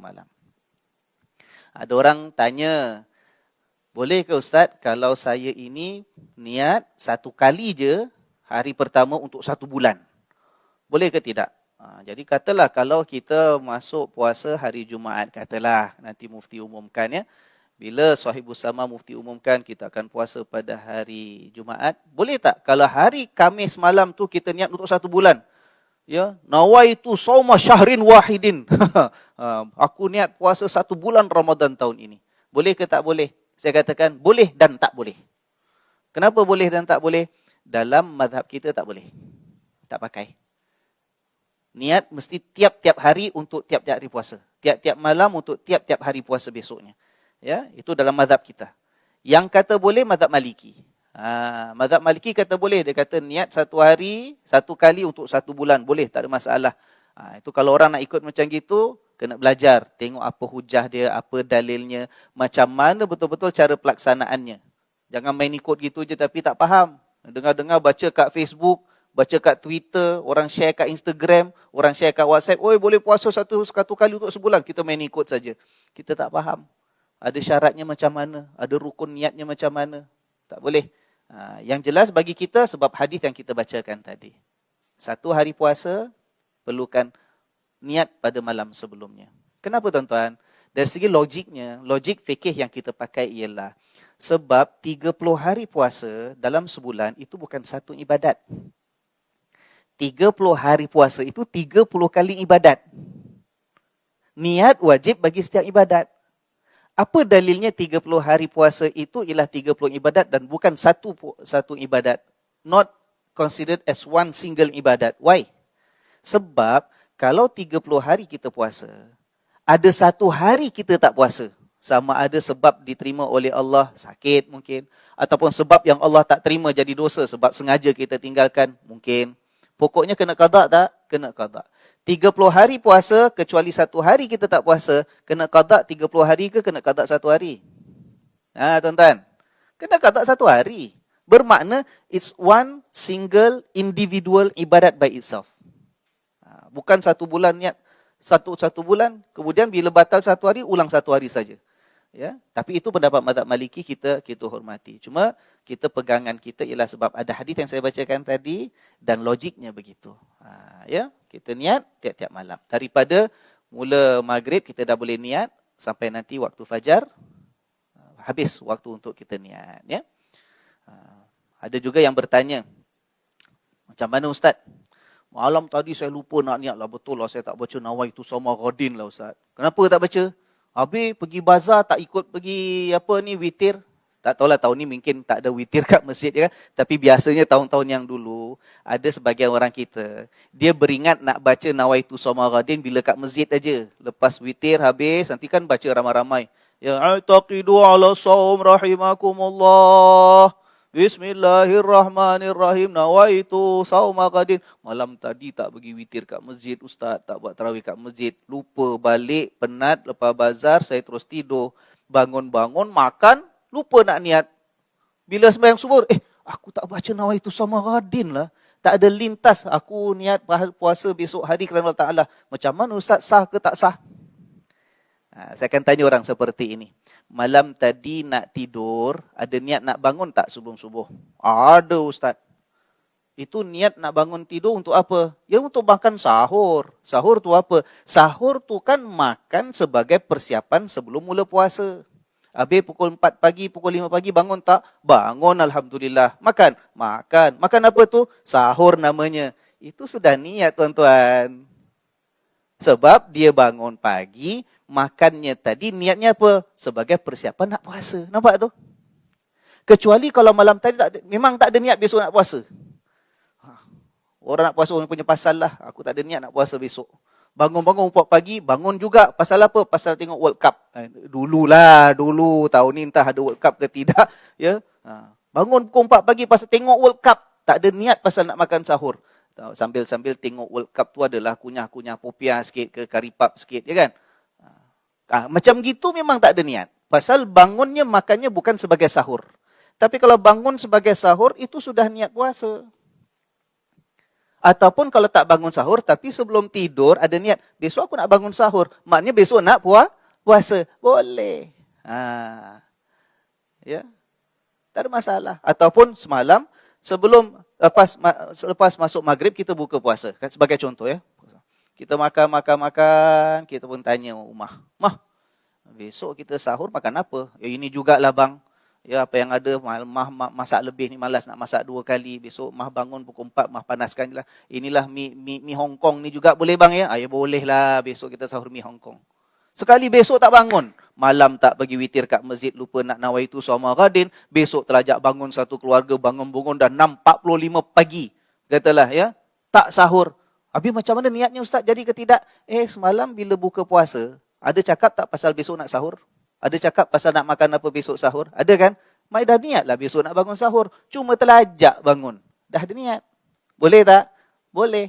malam. Ada orang tanya, boleh ke Ustaz kalau saya ini niat satu kali je hari pertama untuk 1 bulan? Boleh ke tidak? Jadi katalah kalau kita masuk puasa hari Jumaat, katalah nanti mufti umumkan ya. Bila Sahibus Sama mufti umumkan kita akan puasa pada hari Jumaat, boleh tak kalau hari Khamis malam tu kita niat untuk 1 bulan? Ya, nawaitu shauma syahrin wahidin. Aku niat puasa 1 bulan Ramadan tahun ini. Boleh ke tak boleh? Saya katakan boleh dan tak boleh. Kenapa boleh dan tak boleh? Dalam mazhab kita tak boleh. Tak pakai. Niat mesti tiap-tiap hari untuk tiap-tiap hari puasa. Tiap-tiap malam untuk tiap-tiap hari puasa besoknya. Ya, itu dalam mazhab kita. Yang kata boleh mazhab Maliki. Mazhab Maliki kata boleh. Dia kata niat 1 hari, 1 kali untuk 1 bulan. Boleh, tak ada masalah. Itu kalau orang nak ikut macam gitu, kena belajar. Tengok apa hujah dia, apa dalilnya. Macam mana betul-betul cara pelaksanaannya. Jangan main ikut gitu je tapi tak faham. Dengar-dengar baca kat Facebook, baca kat Twitter, orang share kat Instagram, orang share kat WhatsApp. Oi, boleh puasa satu kali untuk sebulan. Kita main ikut saja. Kita tak faham. Ada syaratnya macam mana. Ada rukun niatnya macam mana. Tak boleh. Yang jelas bagi kita sebab hadis yang kita bacakan tadi. 1 hari puasa perlukan niat pada malam sebelumnya. Kenapa tuan-tuan? Dari segi logiknya, logik fikih yang kita pakai ialah sebab 30 hari puasa dalam sebulan itu bukan satu ibadat. 30 hari puasa itu 30 kali ibadat. Niat wajib bagi setiap ibadat. Apa dalilnya 30 hari puasa itu ialah 30 ibadat dan bukan satu ibadat. Not considered as one single ibadat. Why? Sebab kalau 30 hari kita puasa, ada 1 hari kita tak puasa. Sama ada sebab diterima oleh Allah, sakit mungkin. Ataupun sebab yang Allah tak terima jadi dosa sebab sengaja kita tinggalkan, mungkin. Pokoknya kena qada tak? Kena qada. 30 hari puasa, kecuali 1 hari kita tak puasa, kena qada 30 hari ke kena qada 1 hari? Tuan-tuan. Kena qada 1 hari. Bermakna, it's one single individual ibadat by itself. Bukan 1 bulan niat, satu bulan, kemudian bila batal 1 hari, ulang 1 hari saja. Ya, tapi itu pendapat mazhab Maliki kita hormati. Cuma kita pegangan kita ialah sebab ada hadis yang saya bacakan tadi dan logiknya begitu. Ya, kita niat tiap-tiap malam. Daripada mula maghrib kita dah boleh niat sampai nanti waktu fajar, habis waktu untuk kita niat. Ya, ada juga yang bertanya, macam mana Ustaz? Malam tadi saya lupa nak niat lah. Betul lah saya tak baca nawaitu shauma ghadin lah Ustaz. Kenapa tak baca? Habis pergi bazar tak ikut pergi witir. Tak tahulah tahun ni mungkin tak ada witir kat masjid ya. Tapi biasanya tahun-tahun yang dulu ada sebagian orang kita. Dia beringat nak baca nawaitu shauma ghadin bila kat masjid aja. Lepas witir habis nanti kan baca ramai-ramai. Ya taqidu ala shaum rahimakumullah. Bismillahirrahmanirrahim. Nawaitu shauma ghadin. Malam tadi tak pergi witir kat masjid Ustaz, tak buat tarawih kat masjid, lupa balik, penat lepas bazar, saya terus tidur. Bangun-bangun makan, lupa nak niat. Bila sembahyang subuh, aku tak baca nawaitu shauma ghadin lah. Tak ada lintas aku niat puasa besok hari kerana Allah Taala. Macam mana Ustaz, sah ke tak sah? Saya akan tanya orang seperti ini. Malam tadi nak tidur, ada niat nak bangun tak sebelum subuh? Ada Ustaz. Itu niat nak bangun tidur untuk apa? Ya untuk makan sahur. Sahur tu apa? Sahur tu kan makan sebagai persiapan sebelum mula puasa. Habis pukul 4 pagi, pukul 5 pagi bangun tak? Bangun Alhamdulillah. Makan? Makan. Makan apa tu? Sahur namanya. Itu sudah niat tuan-tuan. Sebab dia bangun pagi, makannya tadi niatnya apa? Sebagai persiapan nak puasa. Nampak tu? Kecuali kalau malam tadi memang tak ada niat besok nak puasa. Orang nak puasa orang punya pasal lah. Aku tak ada niat nak puasa besok. Bangun-bangun 4 pagi, bangun juga. Pasal apa? Pasal tengok World Cup. Dulu tahun ni entah ada World Cup ke tidak. Ya. Bangun pukul 4 pagi pasal tengok World Cup. Tak ada niat pasal nak makan sahur. Sambil-sambil tengok World Cup tu adalah kunyah-kunyah popiah sikit ke karipap sikit, ya kan? Macam gitu memang tak ada niat. Pasal bangunnya makannya bukan sebagai sahur. Tapi kalau bangun sebagai sahur, itu sudah niat puasa. Ataupun kalau tak bangun sahur, tapi sebelum tidur ada niat, besok aku nak bangun sahur. Maknanya besok nak puasa. Boleh. Ya, tak ada masalah. Ataupun semalam, lepas masuk maghrib, kita buka puasa. Sebagai contoh ya. Kita makan, kita pun tanya Mah, besok kita sahur makan apa? Ya ini jugalah bang. Ya apa yang ada, Mah masak lebih ni, malas nak masak 2 kali. Besok Mah bangun pukul 4, Mah panaskan je lah. Inilah mi Hong Kong ni juga boleh bang ya? Ya boleh lah, besok kita sahur mi Hong Kong. Sekali besok tak bangun, malam tak pergi witir kat masjid, lupa nak nawaitu shauma ghadin, besok terlajak bangun satu keluarga, bangun dah 6.45 pagi. Katalah ya, tak sahur. Habis macam mana niatnya ustaz, jadi ke tidak? Semalam bila buka puasa, ada cakap tak pasal besok nak sahur? Ada cakap pasal nak makan apa besok sahur? Ada kan? Mai dah niat lah besok nak bangun sahur. Cuma terlajak bangun. Dah ada niat. Boleh tak? Boleh.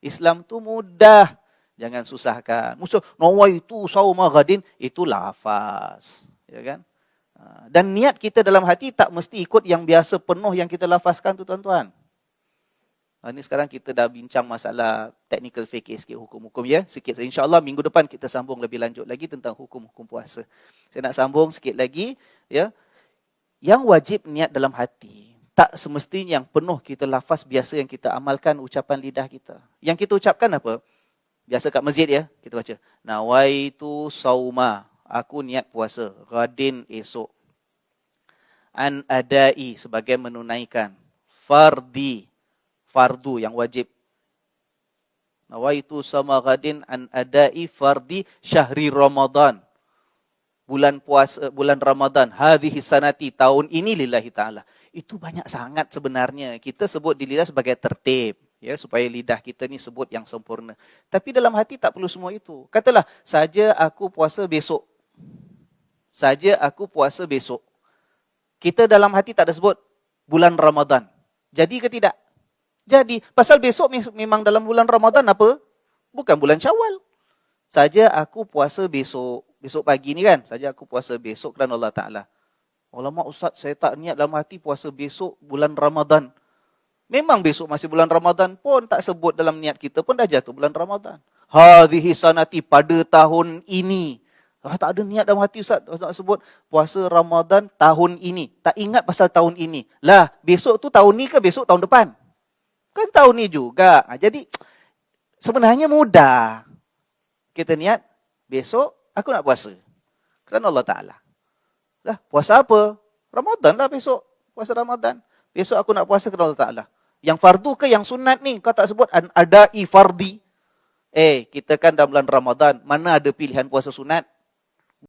Islam tu mudah. Jangan susahkan. Musuh, nawaitu shauma ghadin, itu lafaz. Ya kan? Dan niat kita dalam hati tak mesti ikut yang biasa penuh yang kita lafazkan tu tuan-tuan. Ini sekarang kita dah bincang masalah technical fikih sikit, hukum-hukum ya. Sikit. InsyaAllah minggu depan kita sambung lebih lanjut lagi tentang hukum-hukum puasa. Saya nak sambung sikit lagi. Ya. Yang wajib niat dalam hati. Tak semestinya yang penuh kita lafaz biasa yang kita amalkan ucapan lidah kita. Yang kita ucapkan apa? Biasa kat masjid ya. Kita baca. Nawaitu sauma. Aku niat puasa. Ghadin esok. An adai sebagai menunaikan. Fardu yang wajib. Nawaitu sama ghadin an adai fardi syahri Ramadan. Bulan puasa, bulan Ramadan. Hadhihi sanati, tahun ini lillahi ta'ala. Itu banyak sangat sebenarnya. Kita sebut di lidah sebagai tertib. Ya, supaya lidah kita ni sebut yang sempurna. Tapi dalam hati tak perlu semua itu. Katalah, saja aku puasa besok. Saja aku puasa besok. Kita dalam hati tak ada sebut bulan Ramadan. Jadi ke tidak? Jadi, pasal besok memang dalam bulan Ramadan apa? Bukan bulan Syawal. Saja aku puasa besok. Besok pagi ni kan, saja aku puasa besok kerana Allah Ta'ala. Alamak Ustaz, saya tak niat dalam hati puasa besok bulan Ramadan. Memang besok masih bulan Ramadan pun tak sebut dalam niat kita pun dah jatuh bulan Ramadan. Hadhihi sanati, pada tahun ini. Tak ada niat dalam hati Ustaz, tak sebut puasa Ramadan tahun ini. Tak ingat pasal tahun ini. Lah, besok tu tahun ni ke besok tahun depan? Kan tahun ni juga. Jadi, sebenarnya mudah. Kita niat, besok aku nak puasa. Kerana Allah Ta'ala. Lah, puasa apa? Ramadan lah besok. Puasa Ramadan. Besok aku nak puasa kerana Allah Ta'ala. Yang fardu ke yang sunat ni? Kau tak sebut adai fardi. Kita kan dalam bulan Ramadan. Mana ada pilihan puasa sunat?